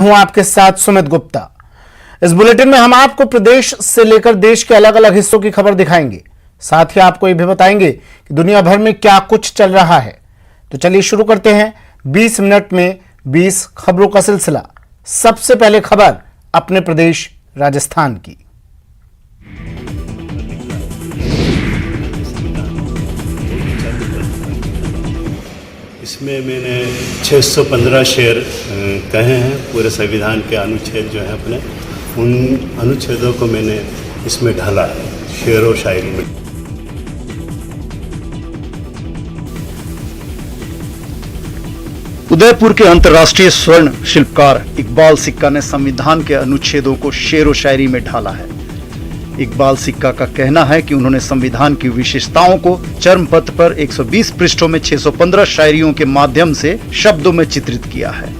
हूं आपके साथ सुमित गुप्ता। इस बुलेटिन में हम आपको प्रदेश से लेकर देश के अलग अलग हिस्सों की खबर दिखाएंगे। साथ ही आपको यह भी बताएंगे कि दुनिया भर में क्या कुछ चल रहा है। तो चलिए शुरू करते हैं 20 मिनट में 20 खबरों का सिलसिला। सबसे पहले खबर अपने प्रदेश राजस्थान की। इसमें मैंने 615 शेर कहे हैं। पूरे संविधान के अनुच्छेद जो है अपने, उन अनुच्छेदों को मैंने इसमें ढाला है शेर और शायरी में। उदयपुर के अंतर्राष्ट्रीय स्वर्ण शिल्पकार इकबाल सिक्का ने संविधान के अनुच्छेदों को शेर और शायरी में ढाला है। इकबाल सिक्का का कहना है कि उन्होंने संविधान की विशेषताओं को चर्मपत्र पर 120 पृष्ठों में 615 शायरियों के माध्यम से शब्दों में चित्रित किया है।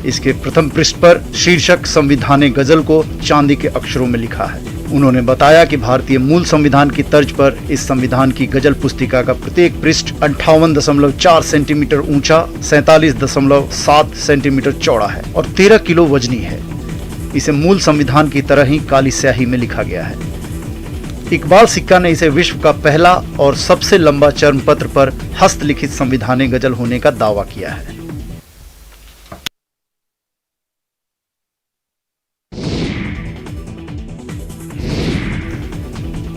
इसके प्रथम पृष्ठ पर शीर्षक संविधान गजल को चांदी के अक्षरों में लिखा है। उन्होंने बताया कि भारतीय मूल संविधान की तर्ज पर इस संविधान की गजल पुस्तिका का प्रत्येक पृष्ठ 58.4 सेंटीमीटर ऊंचा, 47.7 सेंटीमीटर चौड़ा है और 13 किलो वजनी है। इसे मूल संविधान की तरह ही काली स्याही में लिखा गया है। इकबाल सिक्का ने इसे विश्व का पहला और सबसे लंबा चर्मपत्र पर हस्तलिखित संविधान गजल होने का दावा किया है।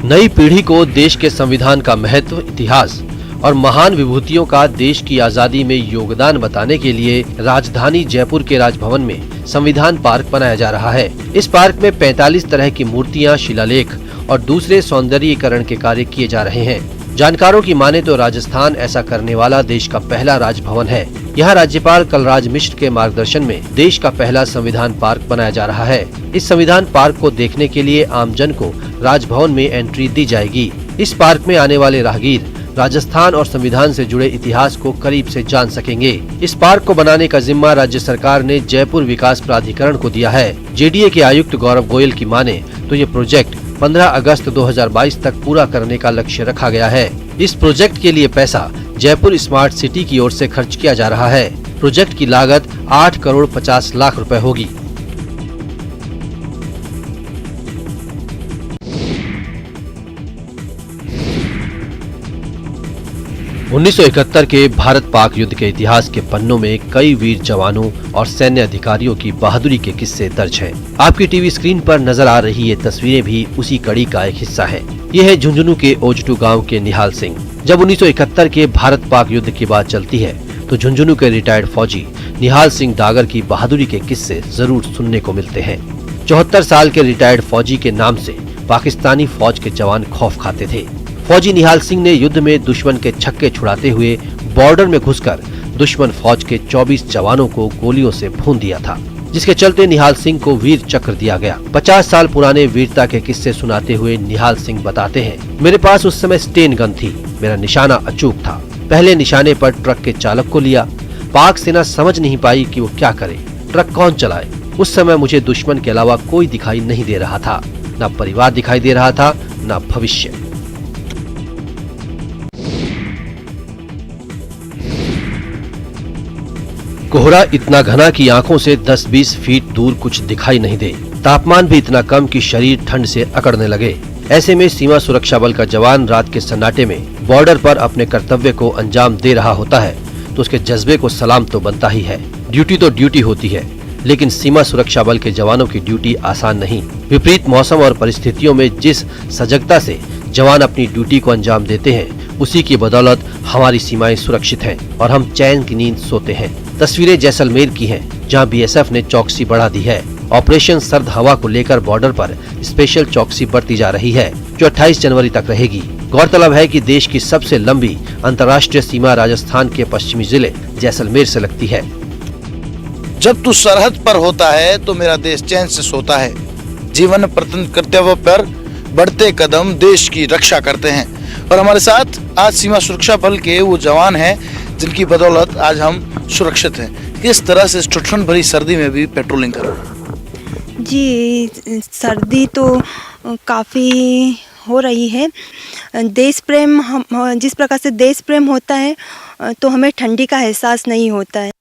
नई पीढ़ी को देश के संविधान का महत्व, इतिहास और महान विभूतियों का देश की आजादी में योगदान बताने के लिए राजधानी जयपुर के राजभवन में संविधान पार्क बनाया जा रहा है। इस पार्क में 45 तरह की मूर्तियां, शिलालेख और दूसरे सौंदर्यीकरण के कार्य किए जा रहे हैं। जानकारों की माने तो राजस्थान ऐसा करने वाला देश का पहला राजभवन है। यहाँ राज्यपाल कलराज मिश्र के मार्गदर्शन में देश का पहला संविधान पार्क बनाया जा रहा है। इस संविधान पार्क को देखने के लिए आमजन को राजभवन में एंट्री दी जाएगी। इस पार्क में आने वाले राहगीर राजस्थान और संविधान से जुड़े इतिहास को करीब से जान सकेंगे। इस पार्क को बनाने का जिम्मा राज्य सरकार ने जयपुर विकास प्राधिकरण को दिया है। जेडीए के आयुक्त गौरव गोयल की माने तो ये प्रोजेक्ट 15 अगस्त 2022 तक पूरा करने का लक्ष्य रखा गया है। इस प्रोजेक्ट के लिए पैसा जयपुर स्मार्ट सिटी की ओर से खर्च किया जा रहा है। प्रोजेक्ट की लागत 8 करोड़ 50 लाख रुपए होगी। उन्नीस के भारत पाक युद्ध के इतिहास के पन्नों में कई वीर जवानों और सैन्य अधिकारियों की बहादुरी के किस्से दर्ज हैं। आपकी टीवी स्क्रीन पर नजर आ रही ये तस्वीरें भी उसी कड़ी का एक हिस्सा है। ये है झुंझुनू के ओजटू गांव के निहाल सिंह। जब 1971 के भारत पाक युद्ध की बात चलती है तो झुंझुनू के रिटायर्ड फौजी निहाल सिंह डागर की बहादुरी के किस्से जरूर सुनने को मिलते हैं। 74 साल के रिटायर्ड फौजी के नाम से पाकिस्तानी फौज के जवान खौफ खाते थे। फौजी निहाल सिंह ने युद्ध में दुश्मन के छक्के छुड़ाते हुए बॉर्डर में घुसकर दुश्मन फौज के 24 जवानों को गोलियों से भून दिया था, जिसके चलते निहाल सिंह को वीर चक्र दिया गया। 50 साल पुराने वीरता के किस्से सुनाते हुए निहाल सिंह बताते हैं, मेरे पास उस समय स्टेन गन थी। मेरा निशाना अचूक था। पहले निशाने पर ट्रक के चालक को लिया। पाक सेना समझ नहीं पाई कि वो क्या करे, ट्रक कौन चलाए। उस समय मुझे दुश्मन के अलावा कोई दिखाई नहीं दे रहा था, न परिवार दिखाई दे रहा था, न भविष्य। कोहरा इतना घना कि आंखों से 10-20 फीट दूर कुछ दिखाई नहीं दे। तापमान भी इतना कम कि शरीर ठंड से अकड़ने लगे। ऐसे में सीमा सुरक्षा बल का जवान रात के सन्नाटे में बॉर्डर पर अपने कर्तव्य को अंजाम दे रहा होता है तो उसके जज्बे को सलाम तो बनता ही है। ड्यूटी तो ड्यूटी होती है, लेकिन सीमा सुरक्षा बल के जवानों की ड्यूटी आसान नहीं। विपरीत मौसम और परिस्थितियों में जिस सजगता से जवान अपनी ड्यूटी को अंजाम देते हैं, उसी की बदौलत हमारी सीमाएं सुरक्षित हैं और हम चैन की नींद सोते हैं। तस्वीरें जैसलमेर की हैं, जहां बीएसएफ ने चौकसी बढ़ा दी है। ऑपरेशन सर्द हवा को लेकर बॉर्डर पर स्पेशल चौकसी बढ़ती जा रही है, जो 28 जनवरी तक रहेगी। गौरतलब है कि देश की सबसे लंबी अंतर्राष्ट्रीय सीमा राजस्थान के पश्चिमी जिले जैसलमेर से लगती है। जब तू सरहद पर होता है तो मेरा देश चैन से सोता है। जीवन प्रतन कर्तव्य पर बढ़ते कदम देश की रक्षा करते हैं। और हमारे साथ आज सीमा सुरक्षा बल के वो जवान हैं जिनकी बदौलत आज हम सुरक्षित हैं। किस तरह से ठंड भरी सर्दी में भी पेट्रोलिंग कर रहे हैं? जी, सर्दी तो काफ़ी हो रही है। देश प्रेम, हम जिस प्रकार से देश प्रेम होता है तो हमें ठंडी का एहसास नहीं होता है।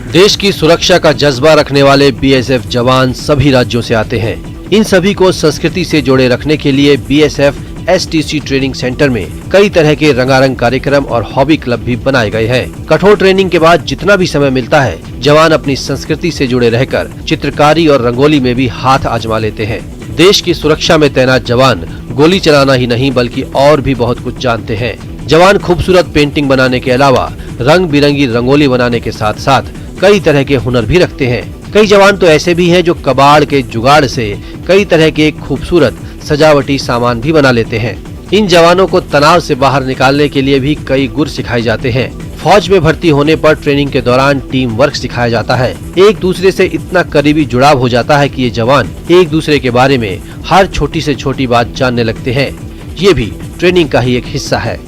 देश की सुरक्षा का जज्बा रखने वाले बीएसएफ जवान सभी राज्यों से आते हैं। इन सभी को संस्कृति से जोड़े रखने के लिए बीएसएफ एसटीसी ट्रेनिंग सेंटर में कई तरह के रंगारंग कार्यक्रम और हॉबी क्लब भी बनाए गए हैं। कठोर ट्रेनिंग के बाद जितना भी समय मिलता है, जवान अपनी संस्कृति से जुड़े रहकर चित्रकारी और रंगोली में भी हाथ आजमा लेते हैं। देश की सुरक्षा में तैनात जवान गोली चलाना ही नहीं बल्कि और भी बहुत कुछ जानते हैं। जवान खूबसूरत पेंटिंग बनाने के अलावा रंग बिरंगी रंगोली बनाने के साथ साथ कई तरह के हुनर भी रखते हैं। कई जवान तो ऐसे भी हैं जो कबाड़ के जुगाड़ से कई तरह के खूबसूरत सजावटी सामान भी बना लेते हैं। इन जवानों को तनाव से बाहर निकालने के लिए भी कई गुर सिखाए जाते हैं। फौज में भर्ती होने पर ट्रेनिंग के दौरान टीम वर्क सिखाया जाता है। एक दूसरे से इतना करीबी जुड़ाव हो जाता है कि ये जवान एक दूसरे के बारे में हर छोटी से छोटी बात जानने लगते हैं। ये भी ट्रेनिंग का ही एक हिस्सा है।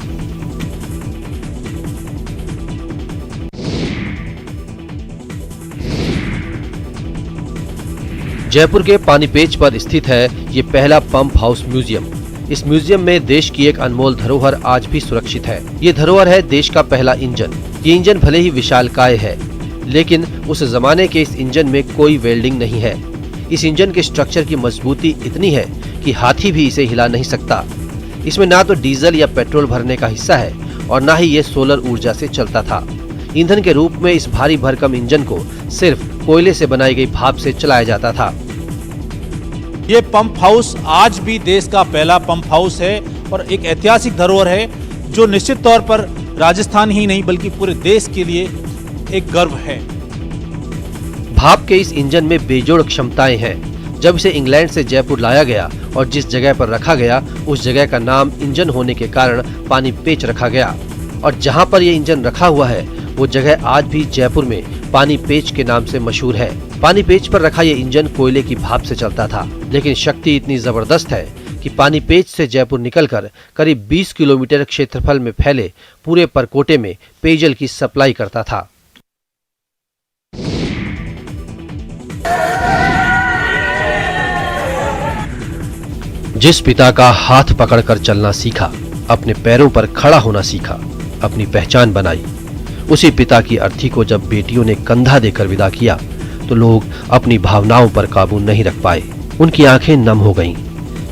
जयपुर के पानीपेच पर स्थित है ये पहला पंप हाउस म्यूजियम। इस म्यूजियम में देश की एक अनमोल धरोहर आज भी सुरक्षित है। ये धरोहर है देश का पहला इंजन। ये इंजन भले ही विशालकाय है, लेकिन उस जमाने के इस इंजन में कोई वेल्डिंग नहीं है। इस इंजन के स्ट्रक्चर की मजबूती इतनी है कि हाथी भी इसे हिला नहीं सकता। इसमें ना तो डीजल या पेट्रोल भरने का हिस्सा है और ना ही ये सोलर ऊर्जा से चलता था। ईंधन के रूप में इस भारी भरकम इंजन को सिर्फ कोयले से बनाई गई भाप से चलाया जाता था। ये पंप हाउस आज भी देश का पहला पंप हाउस है और एक ऐतिहासिक धरोहर है जो निश्चित तौर पर राजस्थान ही नहीं बल्कि पूरे देश के लिए एक गर्व है। भाप के इस इंजन में बेजोड़ क्षमताएं हैं। जब इसे इंग्लैंड से जयपुर लाया गया और जिस जगह पर रखा गया उस जगह का नाम इंजन होने के कारण पानीपेच रखा गया और जहां पर यह इंजन रखा हुआ है वो जगह आज भी जयपुर में पानीपेच के नाम से मशहूर है। पानीपेच पर रखा ये इंजन कोयले की भाप से चलता था, लेकिन शक्ति इतनी जबरदस्त है कि पानीपेच से जयपुर निकलकर करीब 20 किलोमीटर क्षेत्रफल में फैले पूरे परकोटे में पेयजल की सप्लाई करता था। जिस पिता का हाथ पकड़कर चलना सीखा, अपने पैरों पर खड़ा होना सीखा, अपनी पहचान बनाई, उसी पिता की अर्थी को जब बेटियों ने कंधा देकर विदा किया तो लोग अपनी भावनाओं पर काबू नहीं रख पाए। उनकी आंखें नम हो गईं।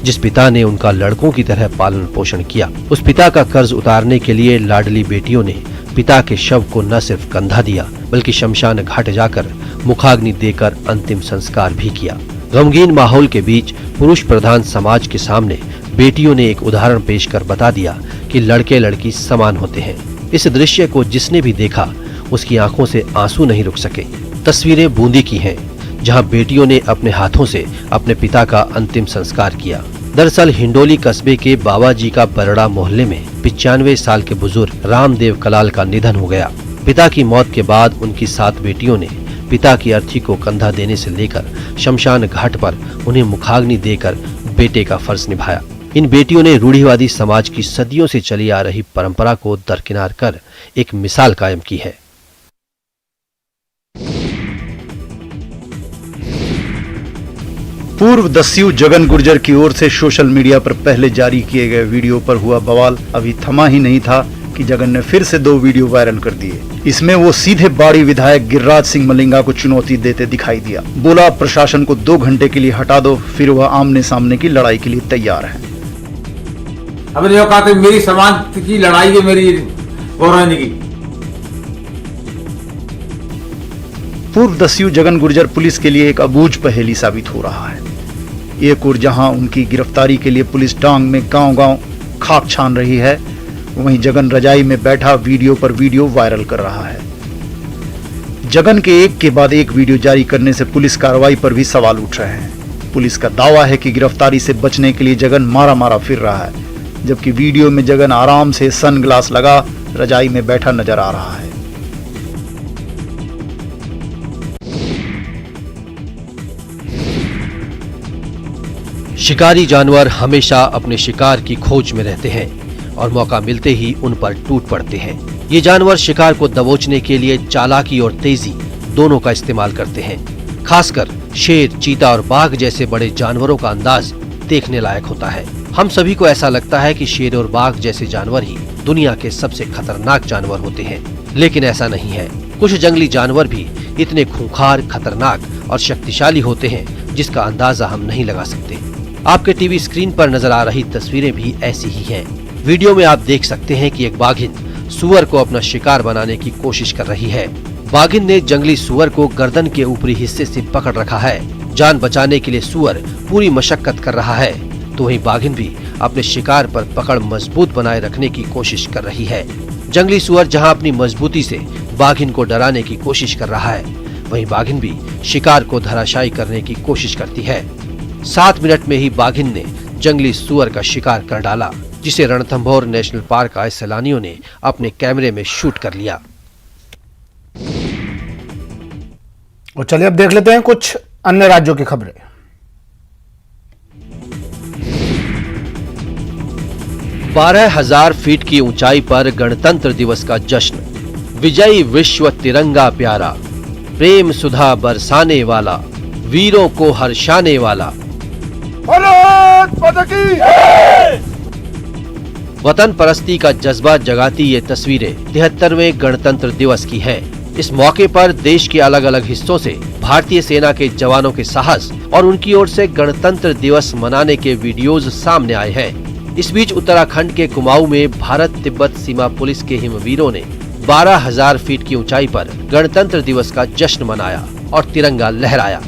जिस पिता ने उनका लड़कों की तरह पालन पोषण किया, उस पिता का कर्ज उतारने के लिए लाडली बेटियों ने पिता के शव को न सिर्फ कंधा दिया बल्कि शमशान घाट जाकर मुखाग्नि देकर अंतिम संस्कार भी किया। गमगीन माहौल के बीच पुरुष प्रधान समाज के सामने बेटियों ने एक उदाहरण पेश कर बता दिया कि लड़के लड़की समान होते हैं। इस दृश्य को जिसने भी देखा उसकी आंखों से आंसू नहीं रुक सके। तस्वीरें बूंदी की हैं, जहां बेटियों ने अपने हाथों से अपने पिता का अंतिम संस्कार किया। दरअसल हिंडोली कस्बे के बाबाजी का बरड़ा मोहल्ले में 95 साल के बुजुर्ग रामदेव कलाल का निधन हो गया। पिता की मौत के बाद उनकी 7 बेटियों ने पिता की अर्थी को कंधा देने से लेकर शमशान घाट पर उन्हें मुखाग्नि देकर बेटे का फर्ज निभाया। इन बेटियों ने रूढ़िवादी समाज की सदियों से चली आ रही परंपरा को दरकिनार कर एक मिसाल कायम की है। पूर्व दस्यु जगन गुर्जर की ओर से सोशल मीडिया पर पहले जारी किए गए वीडियो पर हुआ बवाल अभी थमा ही नहीं था कि जगन ने फिर से 2 वीडियो वायरल कर दिए। इसमें वो सीधे बाड़ी विधायक गिरिराज सिंह मलिंगा को चुनौती देते दिखाई दिया। बोला प्रशासन को 2 घंटे के लिए हटा दो, फिर वह आमने सामने की लड़ाई के लिए तैयार है। अभी जो कहा था मेरी समाज की लड़ाई है, मेरी गौरव की। पूर्व दस्यु जगन गुर्जर पुलिस के लिए एक अबूझ पहेली साबित हो रहा है। एक ओर जहां उनकी गिरफ्तारी के लिए पुलिस टांग में गांव-गांव खाक छान रही है, वहीं जगन रजाई में बैठा वीडियो पर वीडियो वायरल कर रहा है। जगन के एक के बाद एक वीडियो जारी करने से पुलिस कार्रवाई पर भी सवाल उठ रहे हैं। पुलिस का दावा है कि गिरफ्तारी से बचने के लिए जगन मारा मारा फिर रहा है, जबकि वीडियो में जगन आराम से सनग्लास लगा रजाई में बैठा नजर आ रहा है। शिकारी जानवर हमेशा अपने शिकार की खोज में रहते हैं और मौका मिलते ही उन पर टूट पड़ते हैं। ये जानवर शिकार को दबोचने के लिए चालाकी और तेजी दोनों का इस्तेमाल करते हैं। खासकर शेर, चीता और बाघ जैसे बड़े जानवरों का अंदाज देखने लायक होता है। हम सभी को ऐसा लगता है कि शेर और बाघ जैसे जानवर ही दुनिया के सबसे खतरनाक जानवर होते हैं, लेकिन ऐसा नहीं है। कुछ जंगली जानवर भी इतने खूंखार, खतरनाक और शक्तिशाली होते हैं जिसका अंदाजा हम नहीं लगा सकते। आपके टीवी स्क्रीन पर नजर आ रही तस्वीरें भी ऐसी ही हैं। वीडियो में आप देख सकते हैं कि एक बाघिन सुअर को अपना शिकार बनाने की कोशिश कर रही है। बाघिन ने जंगली सुअर को गर्दन के ऊपरी हिस्से से पकड़ रखा है। जान बचाने के लिए सुअर पूरी मशक्कत कर रहा है, तो वहीं बाघिन भी अपने शिकार पर पकड़ मजबूत बनाए रखने की कोशिश कर रही है। जंगली सुअर जहां अपनी मजबूती से बाघिन को डराने की कोशिश कर रहा है, वहीं बाघिन भी शिकार को धराशायी करने की कोशिश करती है। 7 मिनट में ही बाघिन ने जंगली सुअर का शिकार कर डाला, जिसे रणथंभौर नेशनल पार्क आए सैलानियों ने अपने कैमरे में शूट कर लिया। और चलिए अब देख लेते हैं कुछ अन्य राज्यों की खबरें। बारह 12,000 फीट की ऊंचाई पर गणतंत्र दिवस का जश्न। विजयी विश्व तिरंगा प्यारा, प्रेम सुधा बरसाने वाला, वीरों को हर्षाने वाला। वतन परस्ती का जज्बा जगाती ये तस्वीरें 73वें गणतंत्र दिवस की है। इस मौके पर देश के अलग अलग हिस्सों से भारतीय सेना के जवानों के साहस और उनकी ओर से गणतंत्र दिवस मनाने के वीडियोज सामने आए हैं। इस बीच उत्तराखंड के कुमाऊं में भारत तिब्बत सीमा पुलिस के हिमवीरों ने 12,000 फीट की ऊंचाई पर गणतंत्र दिवस का जश्न मनाया और तिरंगा लहराया।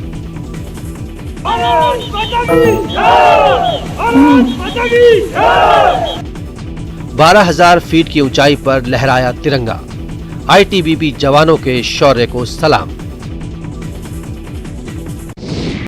12,000 फीट की ऊंचाई पर लहराया तिरंगा। आईटीबीपी जवानों के शौर्य को सलाम।